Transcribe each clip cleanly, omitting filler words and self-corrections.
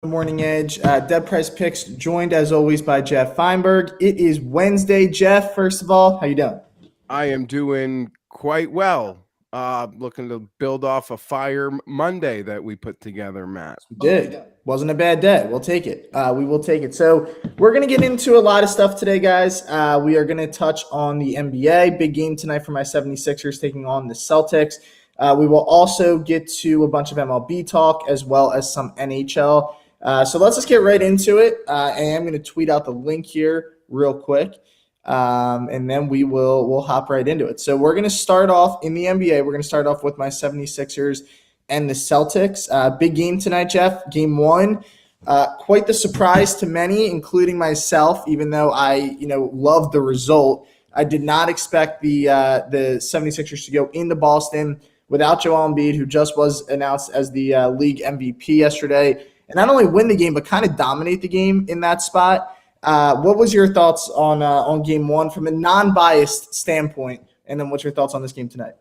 Morning Edge. DeadPresPicks joined as always by Geoff Fienberg. It is Wednesday. Jeff, first of all, how you doing? I am doing quite well. Looking to build off a fire Monday that we put together, Matt. We did. Wasn't a bad day. We'll take it. We will take it. So we're going to get into a lot of stuff today, guys. We are going to touch on the NBA. Big game tonight for my 76ers taking on the Celtics. We will also get to a bunch of MLB talk as well as some NHL. So let's just get right into it. I am going to tweet out the link here real quick, and then we'll hop right into it. So we're going to start off in the NBA. We're going to start off with my 76ers and the Celtics. Big game tonight, Jeff. Game one. Quite the surprise to many, including myself, even though I loved the result. I did not expect the 76ers to go into Boston without Joel Embiid, who just was announced as the league MVP yesterday, and not only win the game, but kind of dominate the game in that spot. What was your thoughts on game one from a non-biased standpoint? And then what's your thoughts on this game tonight?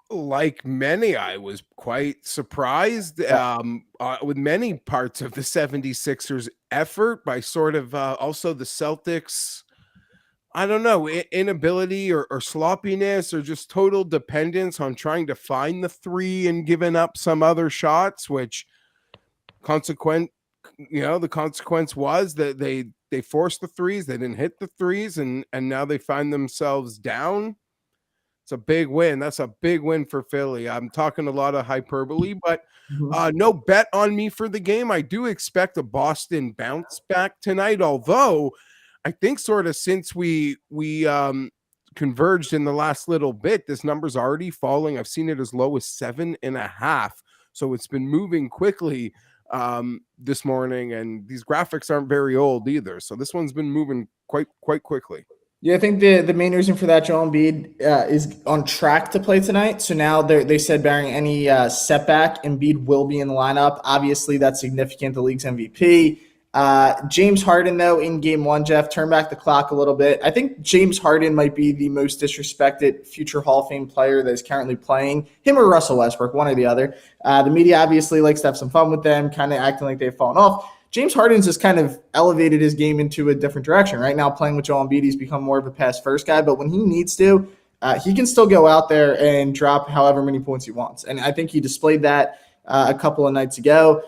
Like many, I was quite surprised with many parts of the 76ers effort by sort of also the Celtics, I don't know, inability or sloppiness or just total dependence on trying to find the three and giving up some other shots, which the consequence was that they forced the threes, they didn't hit the threes, and now they find themselves down. It's a big win. That's a big win for Philly. I'm talking a lot of hyperbole, but no bet on me for the game. I do expect a Boston bounce back tonight, although I think sort of since we converged in the last little bit, this number's already falling. I've seen it as low as 7.5. So it's been moving quickly this morning, and these graphics aren't very old either. So this one's been moving quite quickly. Yeah, I think the main reason for that, Joel Embiid is on track to play tonight. So now they said barring any setback, Embiid will be in the lineup. Obviously, that's significant. The league's MVP. James Harden, though, in game one, Jeff, turn back the clock a little bit. I think James Harden might be the most disrespected future Hall of Fame player that is currently playing, him or Russell Westbrook, one or the other. The media obviously likes to have some fun with them, kind of acting like they've fallen off. James Harden's just kind of elevated his game into a different direction. Right now, playing with Joel Embiid, he's become more of a pass-first guy, but when he needs to, he can still go out there and drop however many points he wants. And I think he displayed that a couple of nights ago.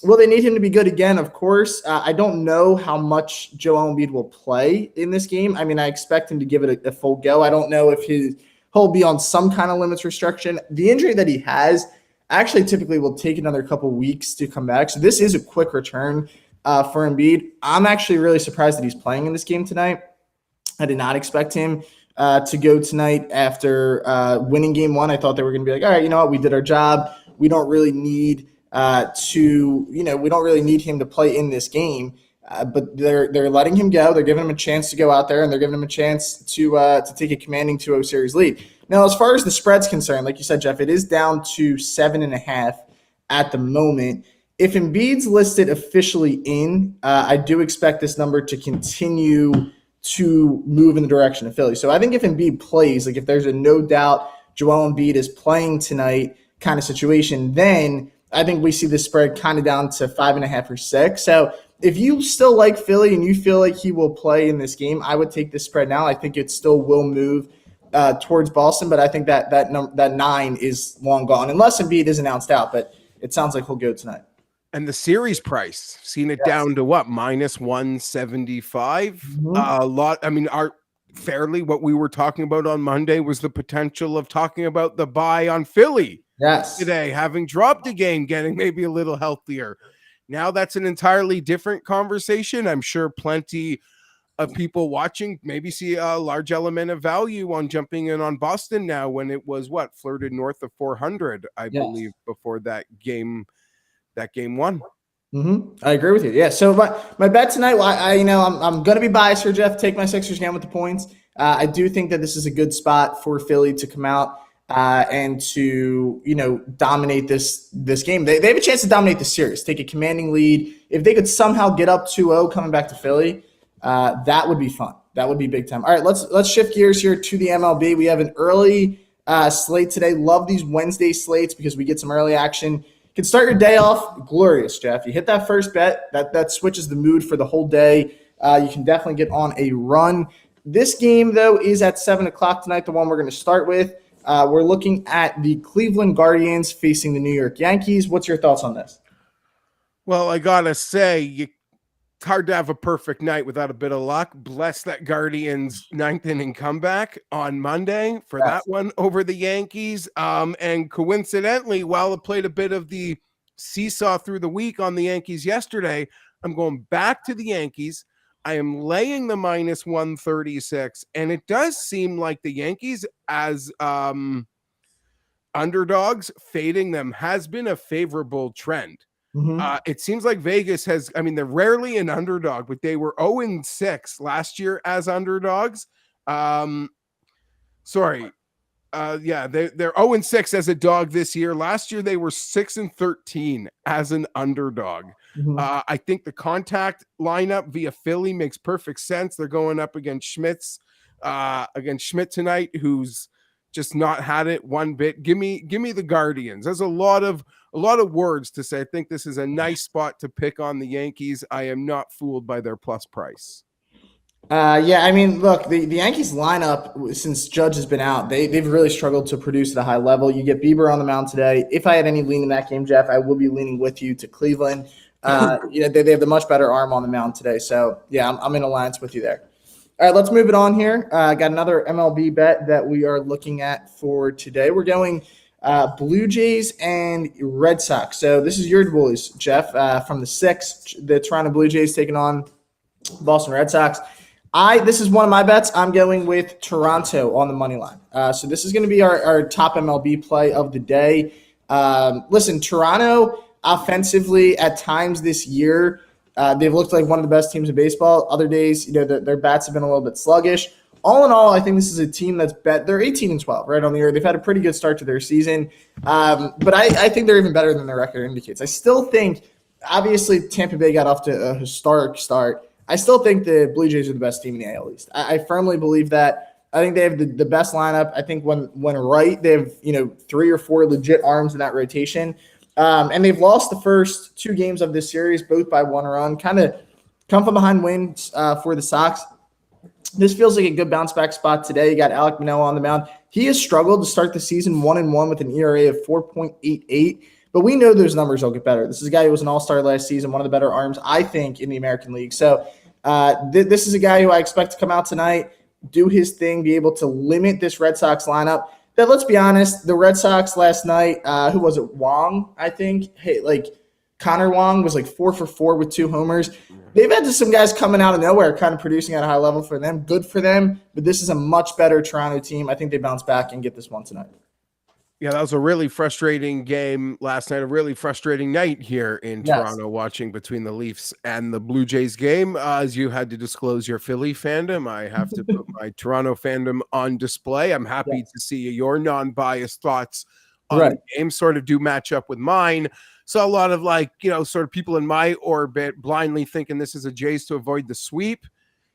Will they need him to be good again? Of course. I don't know how much Joel Embiid will play in this game. I mean, I expect him to give it a full go. I don't know if he'll be on some kind of limits restriction. The injury that he has actually typically will take another couple weeks to come back. So this is a quick return for Embiid. I'm actually really surprised that he's playing in this game tonight. I did not expect him to go tonight after winning game one. I thought they were going to be like, all right, you know what? We did our job. We don't really need we don't really need him to play in this game, but they're letting him go. They're giving him a chance to go out there, and they're giving him a chance to take a commanding 2-0 series lead. Now, as far as the spread's concerned, like you said, Jeff, it is down to 7.5 at the moment. If Embiid's listed officially in, I do expect this number to continue to move in the direction of Philly. So I think if Embiid plays, like if there's a no doubt Joel Embiid is playing tonight kind of situation, then I think we see the spread kind of down to 5.5 or 6. So if you still like Philly and you feel like he will play in this game, I would take this spread now. I think it still will move towards Boston, but I think that 9 is long gone, unless Embiid is announced out, but it sounds like he'll go tonight. And the series price, seen it down to what, minus 175? A lot. I mean, fairly what we were talking about on Monday was the potential of talking about the buy on Philly. Yes. Today, having dropped a game, getting maybe a little healthier. Now that's an entirely different conversation. I'm sure plenty of people watching maybe see a large element of value on jumping in on Boston now when it was flirted north of 400, I believe, before that game one. I agree with you. Yeah. So my bet tonight, I'm going to be biased here, Jeff. Take my Sixers again with the points. I do think that this is a good spot for Philly to come out and to, dominate this game. They have a chance to dominate the series, take a commanding lead. If they could somehow get up 2-0 coming back to Philly, that would be fun. That would be big time. All right, let's shift gears here to the MLB. We have an early slate today. Love these Wednesday slates because we get some early action. can start your day off glorious, Jeff. You hit that first bet, that switches the mood for the whole day. You can definitely get on a run. This game, though, is at 7 o'clock tonight, the one we're going to start with. We're looking at the Cleveland Guardians facing the New York Yankees. What's your thoughts on this? Well, I got to say, it's hard to have a perfect night without a bit of luck. Bless that Guardians ninth inning comeback on Monday for that one over the Yankees. And coincidentally, while it played a bit of the seesaw through the week on the Yankees yesterday, I'm going back to the Yankees. I am laying the minus 136, and it does seem like the Yankees as underdogs, fading them has been a favorable trend. It seems like Vegas has, they're rarely an underdog, but they were 0-6 last year as underdogs. They're 0-6 as a dog this year. Last year, they were 6-13 as an underdog. I think the contact lineup via Philly makes perfect sense. They're going up against Schmidt tonight, who's just not had it one bit. Give me the Guardians. There's a lot of words to say. I think this is a nice spot to pick on the Yankees. I am not fooled by their plus price. Look, the Yankees lineup, since Judge has been out, they've really struggled to produce at a high level. You get Bieber on the mound today. If I had any lean in that game, Jeff, I will be leaning with you to Cleveland. They have the much better arm on the mound today. So, yeah, I'm in alliance with you there. All right, let's move it on here. Got another MLB bet that we are looking at for today. We're going Blue Jays and Red Sox. So this is your boys, Jeff, from the 6th. The Toronto Blue Jays taking on Boston Red Sox. This is one of my bets. I'm going with Toronto on the money line. So this is going to be our top MLB play of the day. Listen, Toronto offensively at times this year, they've looked like one of the best teams in baseball. Other days, their bats have been a little bit sluggish. All in all, I think this is a team that's they're 18-12 right on the year. They've had a pretty good start to their season. But I think they're even better than their record indicates. I still think, obviously, Tampa Bay got off to a historic start. I still think the Blue Jays are the best team in the AL East. I firmly believe that. I think they have the best lineup. I think when right, they have 3 or 4 legit arms in that rotation. And they've lost the first 2 games of this series, both by 1 run. Kind of come from behind wins for the Sox. This feels like a good bounce back spot today. You got Alek Manoah on the mound. He has struggled to start the season 1-1 with an ERA of 4.88. But we know those numbers will get better. This is a guy who was an all-star last season, one of the better arms, I think, in the American League. So this is a guy who I expect to come out tonight, do his thing, be able to limit this Red Sox lineup. That, let's be honest, the Red Sox last night, who was it? Wong, I think. Connor Wong was 4 for 4 with 2 homers. They've had some guys coming out of nowhere kind of producing at a high level for them. Good for them, but this is a much better Toronto team. I think they bounce back and get this one tonight. Yeah, that was a really frustrating game last night, a really frustrating night here in Toronto, watching between the Leafs and the Blue Jays game. As you had to disclose your Philly fandom, I have to put my Toronto fandom on display. I'm happy to see your non-biased thoughts on the game sort of do match up with mine. So a lot of sort of people in my orbit blindly thinking this is a Jays to avoid the sweep.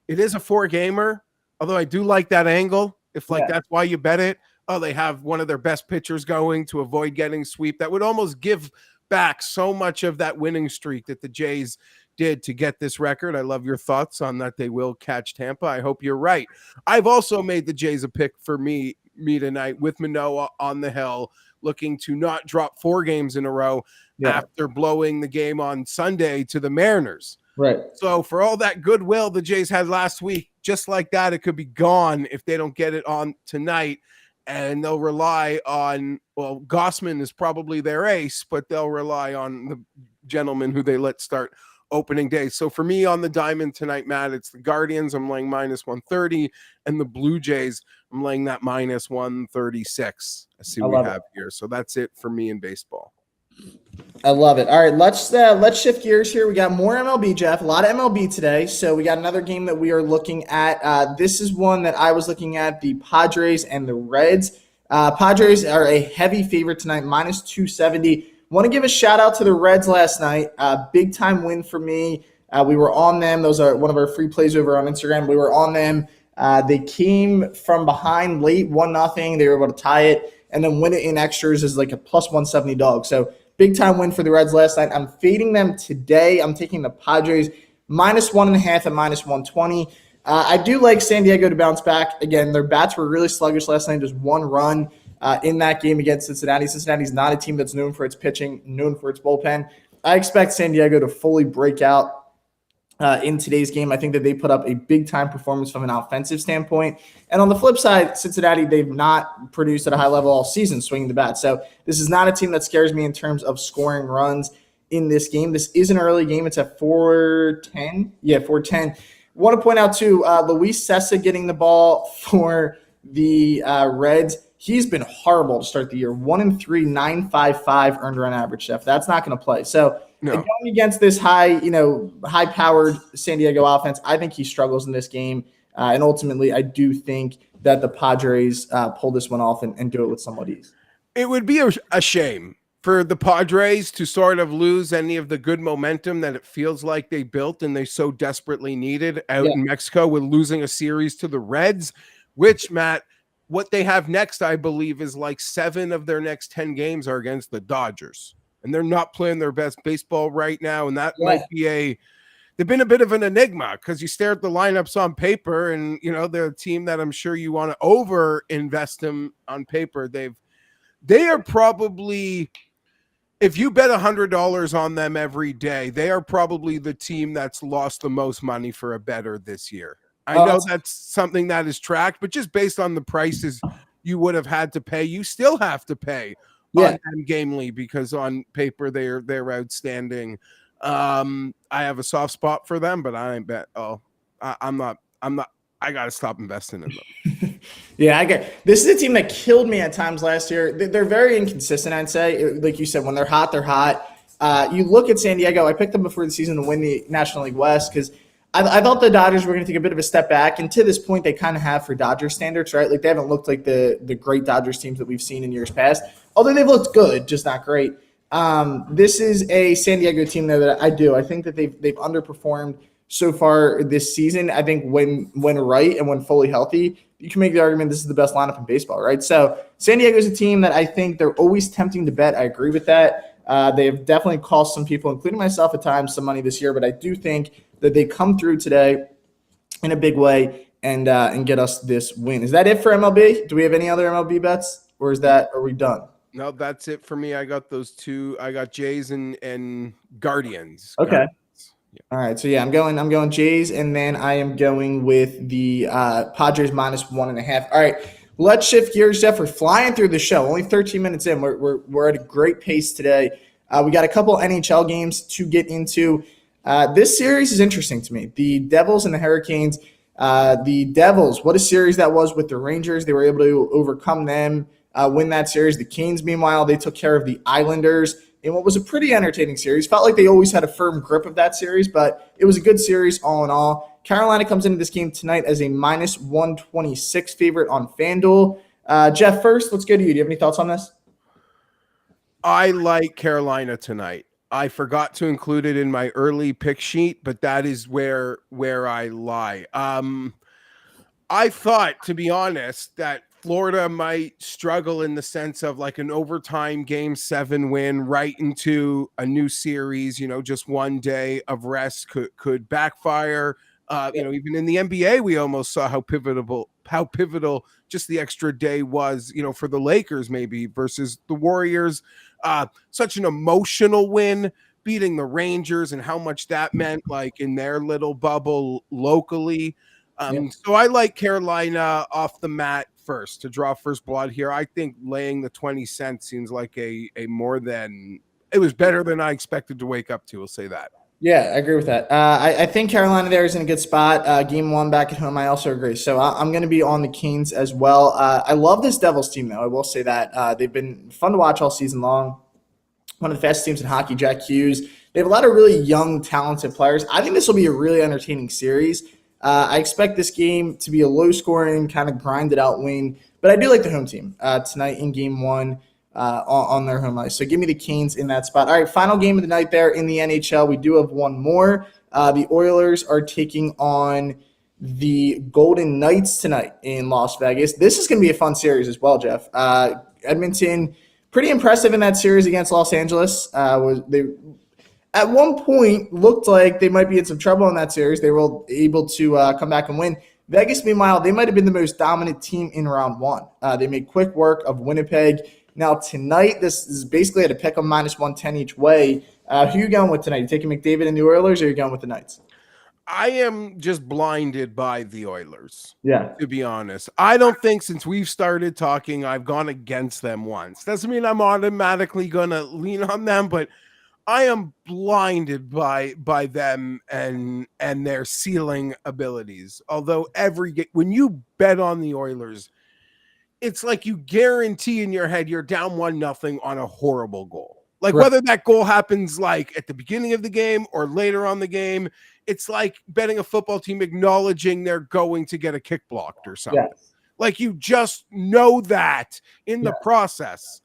It is a 4-gamer, although I do like that angle. If that's why you bet it. Oh, they have one of their best pitchers going to avoid getting sweep. That would almost give back so much of that winning streak that the Jays did to get this record. I love your thoughts on that. They will catch Tampa. I hope you're right. I've also made the Jays a pick for me tonight with Manoah on the hill, looking to not drop 4 games in a row after blowing the game on Sunday to the Mariners. Right. So for all that goodwill the Jays had last week, just like that, it could be gone if they don't get it on tonight. And they'll rely on, Gossman is probably their ace, but they'll rely on the gentleman who they let start opening day. So for me on the diamond tonight, Matt, it's the Guardians. I'm laying minus 130, and the Blue Jays, I'm laying that minus 136. I see what we have here. So that's it for me in baseball. I love it. All right, let's shift gears here. We got more MLB, Jeff. A lot of MLB today. So we got another game that we are looking at. This is one that I was looking at, the Padres and the Reds. Padres are a heavy favorite tonight, minus 270. Want to give a shout out to the Reds last night. Big time win for me. We were on them. Those are one of our free plays over on Instagram. We were on them. They came from behind late 1-0. They were able to tie it and then win it in extras as a plus 170 dog. So big time win for the Reds last night. I'm fading them today. I'm taking the Padres -1.5 at -120. I do like San Diego to bounce back. Again, their bats were really sluggish last night. Just one run in that game against Cincinnati. Cincinnati's not a team that's known for its pitching, known for its bullpen. I expect San Diego to fully break out in today's game. I think that they put up a big-time performance from an offensive standpoint. And on the flip side, Cincinnati, they've not produced at a high level all season swinging the bat. So this is not a team that scares me in terms of scoring runs in this game. This is an early game. It's at 4:10. Yeah, 4:10. Want to point out, too, Luis Cessa getting the ball for the Reds. He's been horrible to start the year. 1-3, 9.55 earned run average, Jeff. That's not going to play. So going against this high-powered San Diego offense, I think he struggles in this game. And ultimately, I do think that the Padres pull this one off and do it with somewhat ease. It would be a shame for the Padres to sort of lose any of the good momentum that it feels like they built and they so desperately needed out in Mexico with losing a series to the Reds, which, Matt, what they have next, I believe, is like 7 of their next 10 games are against the Dodgers. And they're not playing their best baseball right now. And that might be they've been a bit of an enigma because you stare at the lineups on paper and, they're a team that I'm sure you want to over invest them on paper. They are probably, if you bet $100 on them every day, they are probably the team that's lost the most money for a bettor this year. I know that's something that is tracked, but just based on the prices you would have had to pay, you still have to pay on them gamely because on paper they're outstanding. I have a soft spot for them, but I ain't bet. I'm not. I got to stop investing in them. This is a team that killed me at times last year. They're very inconsistent, I'd say. Like you said, when they're hot, they're hot. You look at San Diego. I picked them before the season to win the National League West because I thought the Dodgers were going to take a bit of a step back, and to this point, they kind of have for Dodgers standards, right? Like they haven't looked like the great Dodgers teams that we've seen in years past, although they've looked good, just not great. This is a San Diego team that I think that they've underperformed so far this season. I think when right and when fully healthy, you can make the argument this is the best lineup in baseball, right? So San Diego is a team that I think they're always tempting to bet. I agree with that. They have definitely cost some people, including myself at times, some money this year, but I do think that they come through today in a big way and get us this win. Is that it for MLB? Do we have any other MLB bets, or are we done? No, that's it for me. I got those two. I got Jays and Guardians. Okay. Guardians. Yeah. All right. So I'm going Jays, and then I am going with the Padres -1.5. All right. Let's shift gears, Jeff. We're flying through the show. Only 13 minutes in. We're at a great pace today. We got a couple NHL games to get into. This series is interesting to me. The Devils and the Hurricanes. The Devils, what a series that was with the Rangers. They were able to overcome them, win that series. The Canes, meanwhile, they took care of the Islanders in what was a pretty entertaining series. Felt like they always had a firm grip of that series, but it was a good series all in all. Carolina comes into this game tonight as a -126 favorite on FanDuel. Jeff, first, let's go to you. Do you have any thoughts on this? I like Carolina tonight. I forgot to include it in my early pick sheet, but that is where I lie. I thought, to be honest, that Florida might struggle in the sense of like an overtime game 7 win right into a new series, just one day of rest could backfire. Even in the NBA, we almost saw how pivotal just the extra day was, for the Lakers maybe versus the Warriors. Such an emotional win, beating the Rangers and how much that meant like in their little bubble locally. So I like Carolina off the mat first to draw first blood here. I think laying the 20 cents seems like a more than it was better than I expected to wake up to. We'll say that. Yeah, I agree with that. I think Carolina there is in a good spot. Game 1 back at home, I also agree. So I'm going to be on the Canes as well. I love this Devils team, though. I will say that. They've been fun to watch all season long. One of the fastest teams in hockey, Jack Hughes. They have a lot of really young, talented players. I think this will be a really entertaining series. I expect this game to be a low-scoring, kind of grinded-out win. But I do like the home team tonight in Game 1. On their home ice. So give me the Canes in that spot. All right, final game of the night there in the NHL. We do have one more. The Oilers are taking on the Golden Knights tonight in Las Vegas. This is going to be a fun series as well, Jeff. Edmonton pretty impressive in that series against Los Angeles. They at one point looked like they might be in some trouble in that series. They were able to come back and win. Vegas, meanwhile, they might have been the most dominant team in round one. They made quick work of Winnipeg. Now, tonight, this is basically at a pick 'em minus 110 each way. Who are you going with tonight? You taking McDavid and the Oilers, or are you going with the Knights? I am just blinded by the Oilers. Yeah. To be honest, I don't think since we've started talking, I've gone against them once. Doesn't mean I'm automatically going to lean on them, but I am blinded by them and their ceiling abilities. Although when you bet on the Oilers, it's like you guarantee in your head you're down 1-0 on a horrible goal. Like whether that goal happens like at the beginning of the game or later on the game, it's like betting a football team acknowledging they're going to get a kick blocked or something. Yes. Like you just know that in the process.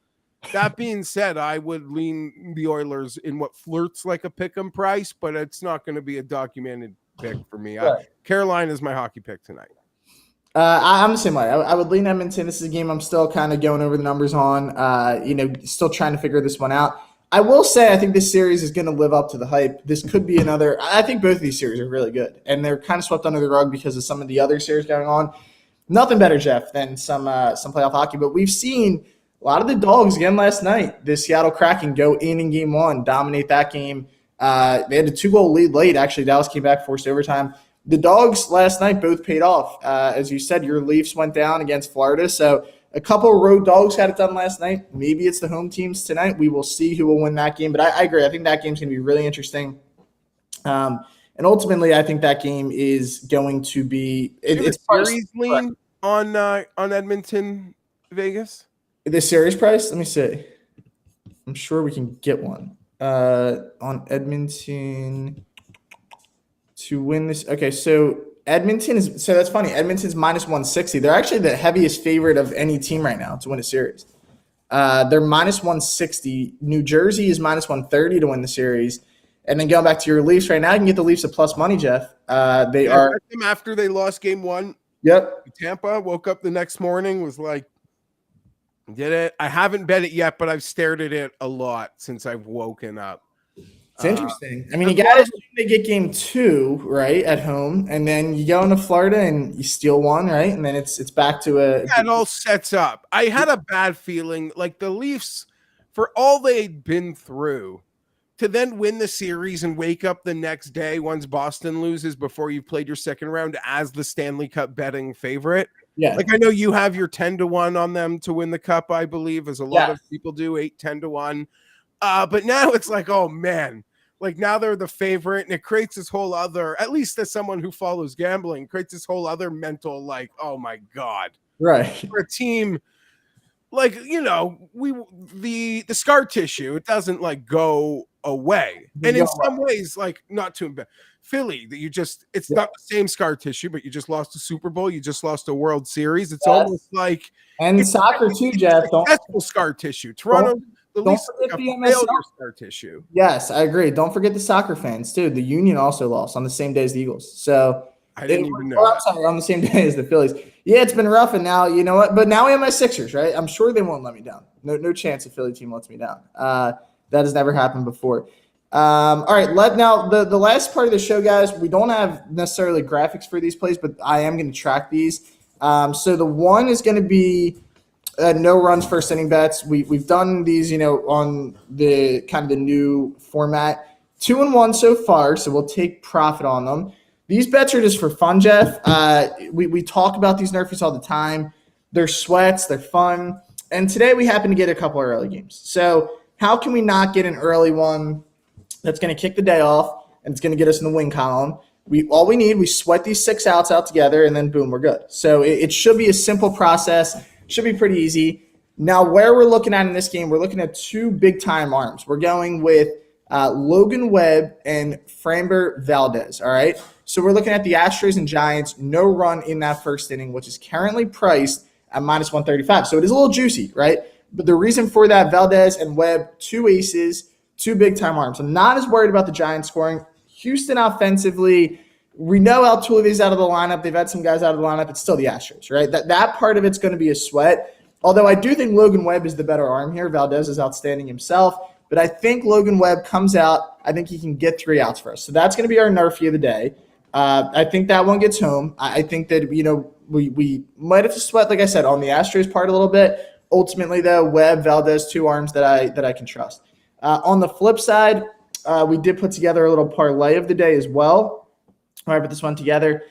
That being said, I would lean the Oilers in what flirts like a pick'em price, but it's not going to be a documented pick for me. Carolina is my hockey pick tonight. I'm the same way. I would lean Edmonton. This is a game I'm still kind of going over the numbers on, still trying to figure this one out. I will say I think this series is going to live up to the hype. This could be another – I think both of these series are really good, and they're kind of swept under the rug because of some of the other series going on. Nothing better, Jeff, than some playoff hockey, but we've seen – a lot of the Dogs again last night. The Seattle Kraken go in game one, dominate that game. They had a 2-goal lead late. Actually, Dallas came back, forced overtime. The Dogs last night both paid off. As you said, your Leafs went down against Florida. So a couple of road Dogs had it done last night. Maybe it's the home teams tonight. We will see who will win that game. But I agree. I think that game's going to be really interesting. And ultimately, I think that game is going to be it's series lean on Edmonton, Vegas. The series price? Let me see. I'm sure we can get one on Edmonton to win this. Okay, so Edmonton is – so that's funny. Edmonton's minus 160. They're actually the heaviest favorite of any team right now to win a series. They're minus 160. New Jersey is minus 130 to win the series. And then going back to your Leafs right now, you can get the Leafs at plus money, Jeff. They are – them after they lost game one. Yep. Tampa woke up the next morning, was like, did it? I haven't bet it yet, but I've stared at it a lot since I've woken up. It's interesting. I mean, you got to get game 2 right at home, and then you go into Florida and you steal one, right, and then it's back to a. Yeah, it all sets up. I had a bad feeling, like the Leafs, for all they'd been through, to then win the series and wake up the next day once Boston loses before you've played your second round as the Stanley Cup betting favorite. Yeah. Like I know you have your 10-1 on them to win the cup, I believe, as a lot of people do, 8-10-1. But now it's like, oh man, like now they're the favorite, and it creates this whole other, at least as someone who follows gambling, creates this whole other mental, like, oh my God. Right. For a team, like, the scar tissue, it doesn't like go away. And in some ways, like not too bad. Philly, that it's not the same scar tissue, but you just lost a Super Bowl, you just lost a World Series. It's almost like and soccer too, Jeff. Successful scar tissue. Toronto, the least forget the MSL scar tissue. Yes, I agree. Don't forget the soccer fans too. The Union also lost on the same day as the Eagles. So I didn't even know. I'm sorry, on the same day as the Phillies. Yeah, it's been rough, and now you know what? But now we have my Sixers, right? I'm sure they won't let me down. No chance a Philly team lets me down. That has never happened before. All right, now the last part of the show, guys, we don't have necessarily graphics for these plays, but I am going to track these. So the one is going to be no runs first inning bets. We've done these, on the kind of the new format. 2-1 so far, so we'll take profit on them. These bets are just for fun, Jeff. We talk about these nerfies all the time. They're sweats, they're fun. And today we happen to get a couple of early games. So how can we not get an early one that's going to kick the day off and it's going to get us in the win column? We sweat these 6 outs out together, and then boom, we're good. So it should be a simple process. Should be pretty easy. Now, where we're looking at in this game, we're looking at 2 big-time arms. We're going with Logan Webb and Framber Valdez, all right? So we're looking at the Astros and Giants, no run in that first inning, which is currently priced at minus 135. So it is a little juicy, right? But the reason for that, Valdez and Webb, 2 aces, 2 big-time arms. I'm not as worried about the Giants scoring. Houston offensively, we know Altuve's out of the lineup. They've had some guys out of the lineup. It's still the Astros, right? That part of it's going to be a sweat. Although I do think Logan Webb is the better arm here. Valdez is outstanding himself. But I think Logan Webb comes out. I think he can get 3 outs for us. So that's going to be our nerfy of the day. I think that one gets home. I think that, we might have to sweat, like I said, on the Astros part a little bit. Ultimately, though, Webb, Valdez, 2 arms that I can trust. On the flip side, we did put together a little parlay of the day as well. All right, put this one together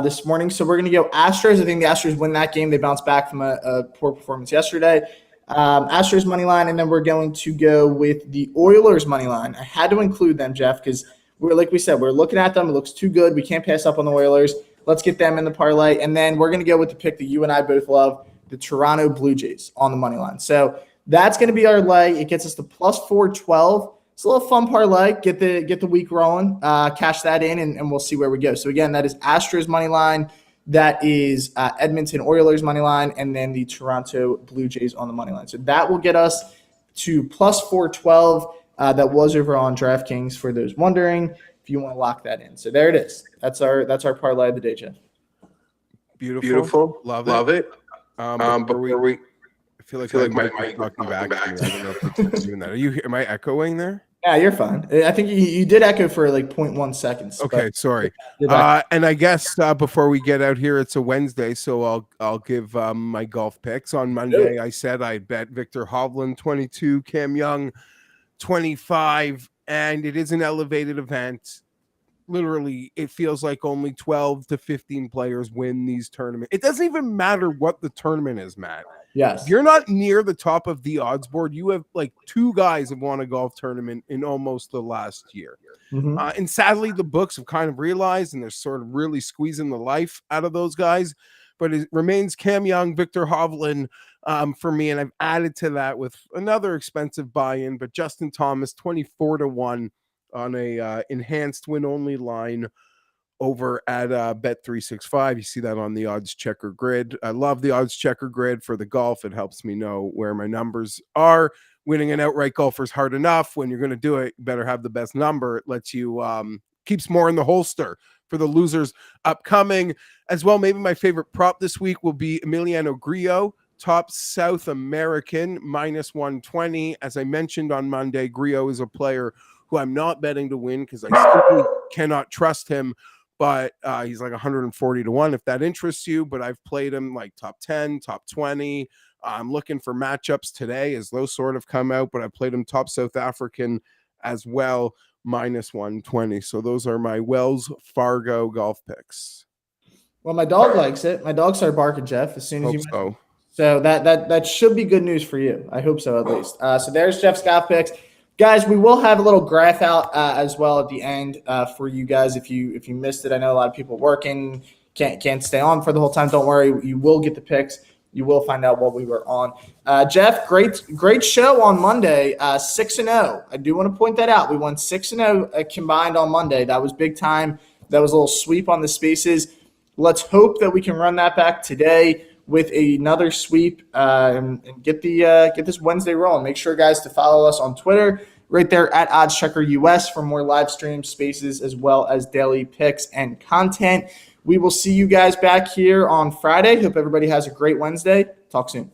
this morning. So we're going to go Astros. I think the Astros win that game. They bounced back from a poor performance yesterday. Astros money line, and then we're going to go with the Oilers money line. I had to include them, Jeff, because we're looking at them. It looks too good. We can't pass up on the Oilers. Let's get them in the parlay, and then we're going to go with the pick that you and I both love, the Toronto Blue Jays on the money line. So that's going to be our lay. It gets us to plus 412. It's a little fun parlay. Get the week rolling. Cash that in, and we'll see where we go. So again, that is Astros money line. That is Edmonton Oilers money line, and then the Toronto Blue Jays on the money line. So that will get us to plus 412. That was over on DraftKings for those wondering if you want to lock that in. So there it is. That's our parlay of the day, Jeff. Beautiful. Love it. Before we I feel like I might be talking back to you. I don't know if it's doing that. Am I echoing there? Yeah, you're fine. I think you did echo for like 0.1 seconds. Okay, sorry. And I guess before we get out here, it's a Wednesday, so I'll give my golf picks. On Monday, I said I bet Victor Hovland 22, Cam Young 25, and it is an elevated event. Literally, it feels like only 12 to 15 players win these tournaments. It doesn't even matter what the tournament is, Matt. Yes. You're not near the top of the odds board. You have like 2 guys have won a golf tournament in almost the last year. Mm-hmm. And sadly, the books have kind of realized, and they're sort of really squeezing the life out of those guys. But it remains Cam Young, Victor Hovland for me. And I've added to that with another expensive buy-in, but Justin Thomas, 24-1 on a enhanced win-only line over at Bet365. You see that on the odds checker grid. I love the odds checker grid for the golf. It helps me know where my numbers are. Winning an outright golfer is hard enough. When you're going to do it, you better have the best number. It lets you keeps more in the holster for the losers upcoming as well. Maybe my favorite prop this week will be Emiliano Grillo, top South American, minus 120. As I mentioned on Monday, Grillo is a player who I'm not betting to win because I simply cannot trust him. But he's like 140-1 if that interests you. But I've played him like top 10, top 20. I'm looking for matchups today as those sort of come out. But I played him top South African as well, minus 120. So those are my Wells Fargo golf picks. Well, my dog likes it. My dog started barking, Jeff, as soon as you mentioned. So that should be good news for you. I hope so, at least. So there's Jeff's golf picks. Guys, we will have a little graph out as well at the end for you guys. If you missed it, I know a lot of people working can't stay on for the whole time. Don't worry, you will get the picks. You will find out what we were on. Jeff, great show on Monday. 6-0. I do want to point that out. We won 6-0 combined on Monday. That was big time. That was a little sweep on the spaces. Let's hope that we can run that back today with another sweep and get this Wednesday rolling. Make sure, guys, to follow us on Twitter right there at oddschecker US for more live stream spaces as well as daily picks and content. We will see you guys back here on Friday. Hope everybody has a great Wednesday. Talk soon.